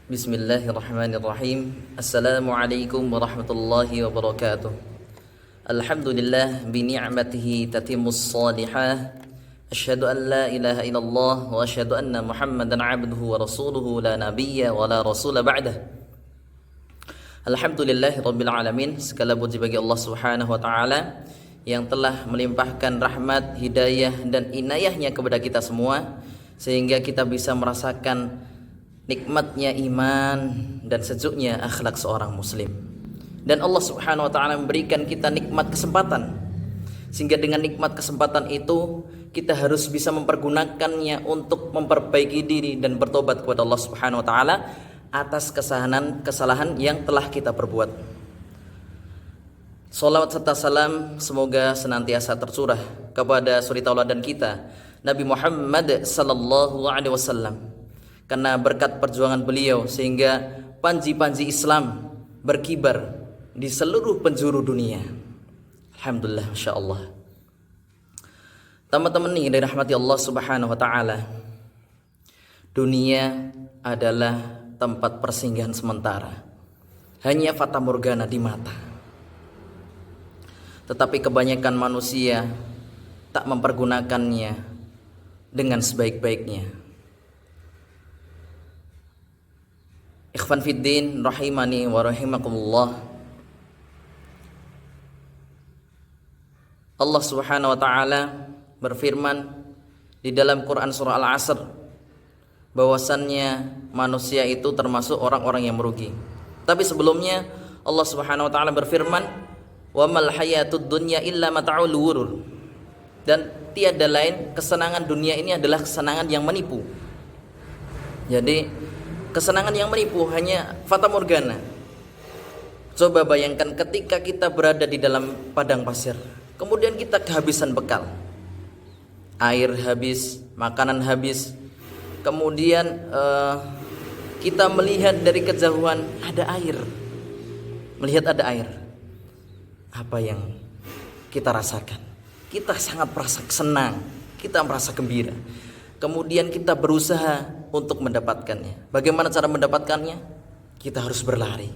Bismillahirrahmanirrahim. Assalamualaikum warahmatullahi wabarakatuh. Alhamdulillah bi ni'matihi tatimmus salihah. Asyhadu an la ilaha illallah wa asyhadu anna Muhammadan 'abduhu wa rasuluhu la nabiyya wa la rasula ba'dah. Alhamdulillahirabbil alamin. Segala puji bagi Allah Subhanahu wa taala yang telah melimpahkan rahmat, hidayah dan inayahnya kepada kita semua sehingga kita bisa merasakan nikmatnya iman dan sejuknya akhlak seorang muslim. Dan Allah Subhanahu wa taala memberikan kita nikmat kesempatan. Sehingga dengan nikmat kesempatan itu kita harus bisa mempergunakannya untuk memperbaiki diri dan bertobat kepada Allah Subhanahu wa taala atas kesalahan yang telah kita perbuat. Salawat serta salam semoga senantiasa tercurah kepada suri tauladan kita Nabi Muhammad sallallahu alaihi wasallam. Karena berkat perjuangan beliau sehingga panji-panji Islam berkibar di seluruh penjuru dunia. Alhamdulillah, Masya Allah. Teman-teman yang dirahmati Allah Subhanahu wa taala, dunia adalah tempat persinggahan sementara, hanya fata morgana di mata. Tetapi kebanyakan manusia tak mempergunakannya dengan sebaik-baiknya. Ikhwan fiddin rahimani wa rahimakumullah. Allah Subhanahu wa taala berfirman di dalam Quran surah Al-Asr bahwasannya manusia itu termasuk orang-orang yang merugi. Tapi sebelumnya Allah Subhanahu wa taala berfirman, "Wa mal hayatud dunya illa mata'ul ghurur." Dan tiada lain kesenangan dunia ini adalah kesenangan yang menipu. Jadi kesenangan yang menipu hanya fata morgana. Coba bayangkan ketika kita berada di dalam padang pasir, kemudian kita kehabisan bekal, air habis, makanan habis, kemudian kita melihat dari kejauhan ada air, melihat ada air, apa yang kita rasakan? Kita sangat merasa senang, kita merasa gembira. Kemudian kita berusaha untuk mendapatkannya. Bagaimana cara mendapatkannya? Kita harus berlari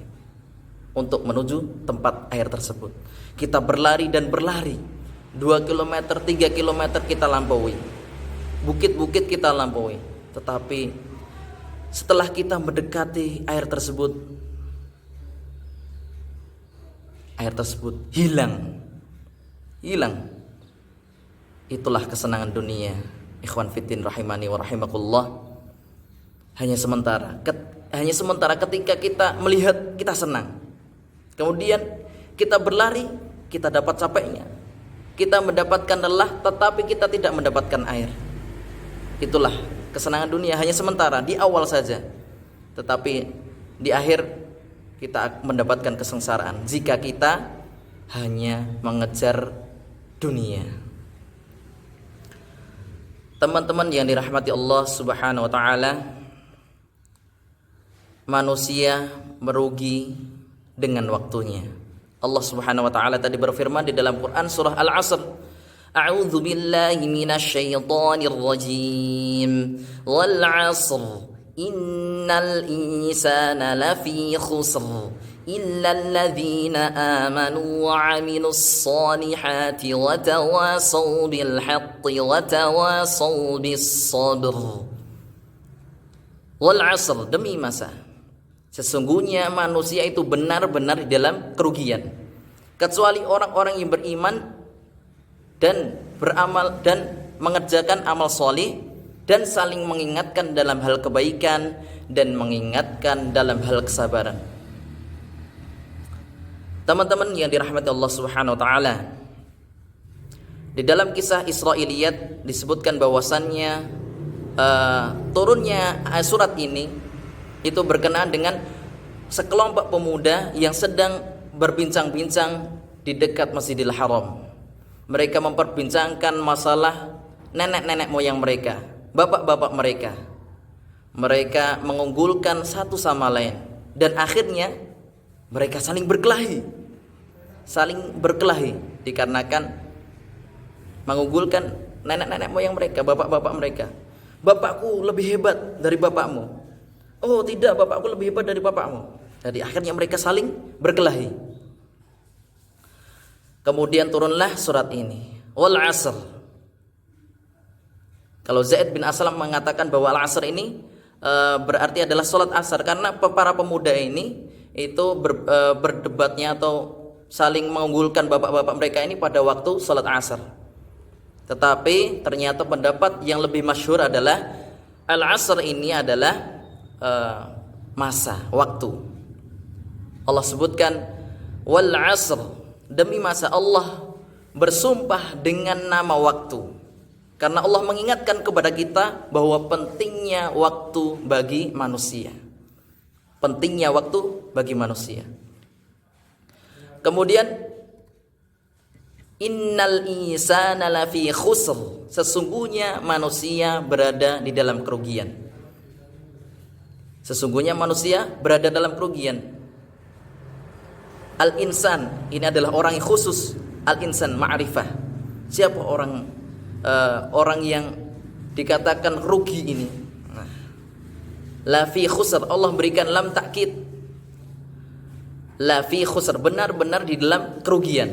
untuk menuju tempat air tersebut. Kita berlari dan berlari 2 km, 3 km kita lampaui, bukit-bukit kita lampaui. Tetapi setelah kita mendekati air tersebut hilang. Itulah kesenangan dunia. Ikhwan fiddin rahimani wa rahimakumullah. Hanya sementara ketika kita melihat kita senang. Kemudian kita berlari, kita dapat capeknya. Kita mendapatkan lelah tetapi kita tidak mendapatkan air. Itulah kesenangan dunia, hanya sementara di awal saja. Tetapi di akhir kita mendapatkan kesengsaraan jika kita hanya mengejar dunia. Teman-teman yang dirahmati Allah Subhanahu wa taala, manusia merugi dengan waktunya. Allah Subhanahu wa taala tadi berfirman di dalam Quran surah Al-Asr, A'udzu billahi minasyaitonir rajim. Wal 'asr innal insana lafi khusr illal ladzina amanu wa 'amilus solihati wa tawasaw bil haqqi wa tawasaw bis sabr. Wal 'asr, demi masa, sesungguhnya manusia itu benar-benar di dalam kerugian, kecuali orang-orang yang beriman dan beramal dan mengerjakan amal solih dan saling mengingatkan dalam hal kebaikan dan mengingatkan dalam hal kesabaran. Teman-teman yang dirahmati Allah Subhanahu wa taala, di dalam kisah Israiliyat disebutkan bahwasannya turunnya surat ini itu berkenaan dengan sekelompok pemuda yang sedang berbincang-bincang di dekat Masjidil Haram. Mereka memperbincangkan masalah nenek-nenek moyang mereka, bapak-bapak mereka. Mereka mengunggulkan satu sama lain dan akhirnya mereka saling berkelahi dikarenakan mengunggulkan nenek-nenek moyang mereka, bapak-bapak mereka. Bapakku lebih hebat dari bapakmu. Oh tidak, bapakku lebih hebat dari bapakmu. Jadi akhirnya mereka saling berkelahi. Kemudian turunlah surat ini, wal asr. Kalau Zaid bin Aslam mengatakan bahwa al asr ini berarti adalah salat asar, karena para pemuda ini itu berdebatnya atau saling mengunggulkan bapak-bapak mereka ini pada waktu salat asar. Tetapi ternyata pendapat yang lebih masyhur adalah al asr ini adalah masa, waktu. Allah sebutkan wal asr, demi masa. Allah bersumpah dengan nama waktu, karena Allah mengingatkan kepada kita bahwa pentingnya waktu bagi manusia. Pentingnya waktu bagi manusia. Kemudian innal insana lafi khusr, sesungguhnya manusia berada di dalam kerugian. Sesungguhnya manusia berada dalam kerugian. Al-insan ini adalah orang yang khusus. Al-insan ma'rifah. Siapa orang yang dikatakan rugi ini? Nah, la fi khusr, Allah berikan lam takkid. La fi khusr, benar-benar di dalam kerugian.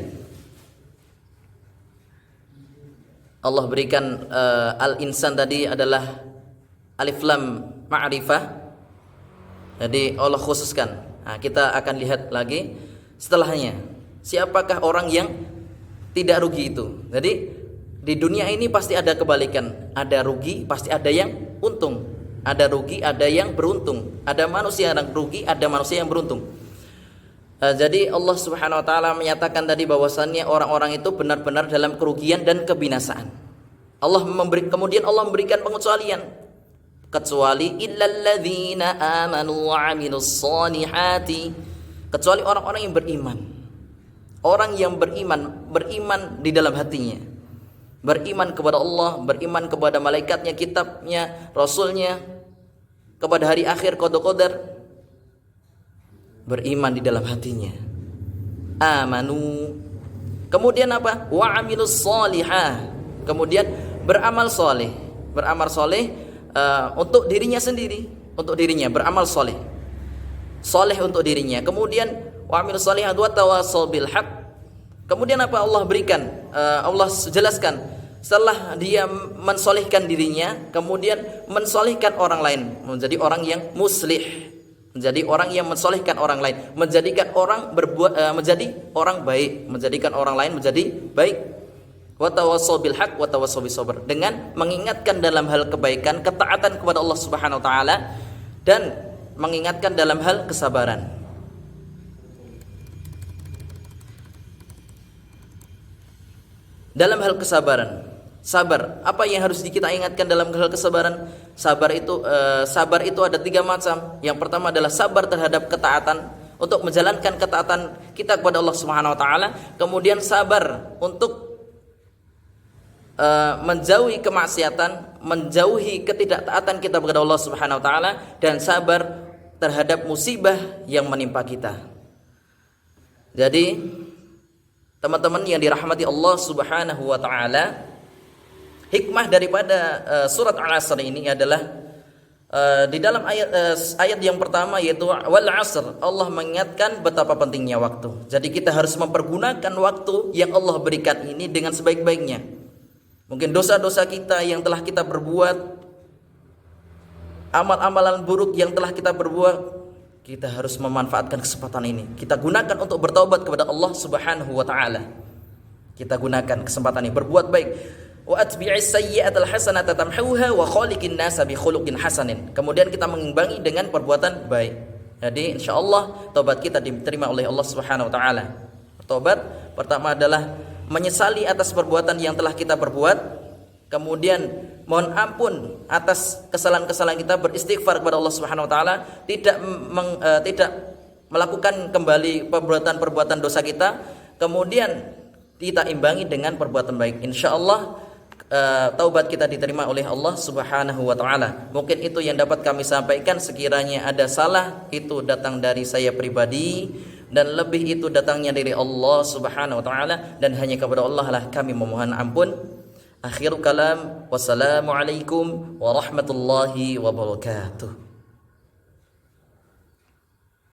Allah berikan al-insan tadi adalah alif lam ma'rifah. Jadi Allah khususkan. Nah, kita akan lihat lagi setelahnya. Siapakah orang yang tidak rugi itu? Jadi di dunia ini pasti ada kebalikan. Ada rugi, pasti ada yang untung. Ada rugi, ada yang beruntung. Ada manusia yang rugi, ada manusia yang beruntung. Jadi Allah Subhanahu wa taala menyatakan tadi bahwasannya orang-orang itu benar-benar dalam kerugian dan kebinasaan. Kemudian Allah memberikan pengecualian. Kecuali illalladzina amanu wa 'amilus solihati, kecuali orang-orang yang beriman. Orang yang beriman di dalam hatinya. Beriman kepada Allah, beriman kepada malaikatnya, kitabnya, rasulnya, kepada hari akhir, qada-qadar. Beriman di dalam hatinya. Amanu. Kemudian apa? Wa 'amilus solihah. Kemudian beramal soleh. Beramal soleh untuk dirinya sendiri, untuk dirinya beramal soleh. Soleh untuk dirinya. Kemudian wa 'amilus solihat wa tawassaw bil haq. Kemudian apa Allah berikan? Allah jelaskan setelah dia mensolihkan dirinya, kemudian mensolihkan orang lain, menjadi orang yang muslih, menjadi orang yang mensolihkan orang lain, menjadikan orang menjadi orang baik, menjadikan orang lain menjadi baik. Wa tawassaw bil haq wa tawassaw bis sabr, dengan mengingatkan dalam hal kebaikan, ketaatan kepada Allah Subhanahu wa taala, dan mengingatkan dalam hal kesabaran. Dalam hal kesabaran, sabar. Apa yang harus kita ingatkan dalam hal kesabaran? Sabar itu ada 3 macam. Yang pertama adalah sabar terhadap ketaatan, untuk menjalankan ketaatan kita kepada Allah Subhanahu wa taala. Kemudian sabar untuk menjauhi kemaksiatan, menjauhi ketidaktaatan kita kepada Allah Subhanahu wa taala, dan sabar terhadap musibah yang menimpa kita. Jadi teman-teman yang dirahmati Allah Subhanahu wa taala, hikmah daripada surat Al-Asr ini adalah di dalam ayat yang pertama, yaitu wal asr, Allah mengingatkan betapa pentingnya waktu. Jadi kita harus mempergunakan waktu yang Allah berikan ini dengan sebaik-baiknya. Mungkin dosa-dosa kita yang telah kita berbuat, amal-amalan buruk yang telah kita berbuat, kita harus memanfaatkan kesempatan ini. Kita gunakan untuk bertaubat kepada Allah Subhanahu wa taala. Kita gunakan kesempatan ini berbuat baik. Wa atbi'is sayyi'atal hasanata tamhuha wa khaliqin nasa bi khuluqin hasanin. Kemudian kita mengimbangi dengan perbuatan baik. Jadi insyaallah taubat kita diterima oleh Allah Subhanahu wa taala. Taubat pertama adalah menyesali atas perbuatan yang telah kita perbuat, kemudian mohon ampun atas kesalahan-kesalahan kita, beristighfar kepada Allah Subhanahu wa taala, tidak melakukan kembali perbuatan-perbuatan dosa kita, kemudian kita imbangi dengan perbuatan baik. Insyaallah taubat kita diterima oleh Allah Subhanahu wa taala. Mungkin itu yang dapat kami sampaikan. Sekiranya ada salah, itu datang dari saya pribadi, dan lebih itu datangnya dari Allah Subhanahu wa taala, dan hanya kepada Allah lah kami memohon ampun. Akhirul kalam, wassalamualaikum warahmatullahi wabarakatuh.